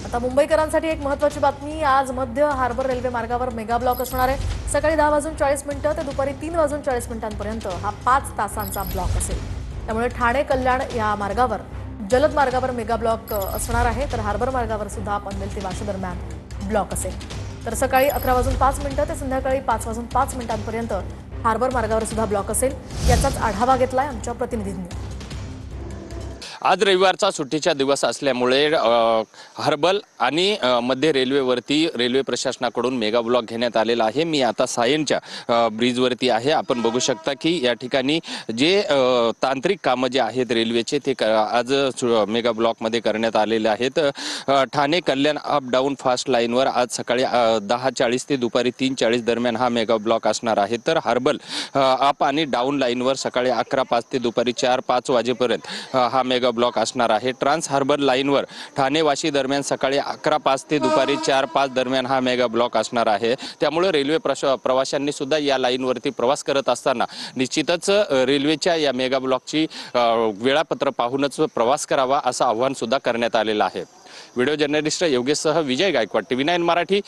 आता मुंबईकरांसाठी एक महत्त्वाची बातमी। आज मध्य हार्बर रेल्वे मार्गावर मेगा ब्लॉक असणार आहे। सकाळी 10:40 ते दुपारी 3:40 हा 5 तासांचा ब्लॉक असेल। त्यामुळे ठाणे कल्याण या मार्गावर जलद मार्गावर मेगा ब्लॉक असणार आहे, तर हार्बर मार्गावर सुद्धा पनवेल ते वाशी दरम्यान ब्लॉक असेल। तर सकाळी 11:05 ते संध्याकाळी 5:05 हार्बर मार्गावर सुद्धा ब्लॉक असेल। याचाच आढावा घेतलाय आमच्या प्रतिनिधींनी। आज रविवारचा सुट्टीचा दिवस असल्यामुळे हार्बर आणि मध्य रेल्वेवरती रेल्वे प्रशासनाकडून मेगा ब्लॉक घेण्यात आलेला आहे। मी आता सायनच्या ब्रिजवरती आहे। आपण बघू शकता की या ठिकाणी जे तांत्रिक कामं जे आहेत रेल्वेचे ते आज मेगा ब्लॉकमध्ये करण्यात आलेले आहेत। Thane Kalyan up down fast लाईनवर आज सकाळी 10:40 ते दुपारी 3:40 दरम्यान हा मेगा ब्लॉक असणार आहे। तर हार्बर अप आणि डाऊन लाईनवर सकाळी 11:05 ते दुपारी 4:05 वाजेपर्यंत हा मेगा ब्लॉक असणार आहे। ट्रान्स हार्बर लाईनवर ठाणे वाशी दरम्यान सकाळी 11:05 ते दुपारी 4:05 दरम्यान हा मेगा ब्लॉक असणार आहे। त्यामुळे रेल्वे प्रवाशांनी सुद्धा या लाईनवरती प्रवास करत असताना निश्चितच रेल्वेच्या या मेगा ब्लॉकची वेळापत्र पाहूनच प्रवास करावा असं आवाहन सुद्धा करण्यात आलेलं आहे। व्हिडिओ जर्नलिस्ट योगेशसह विजय गायकवाड, TV9 मराठी।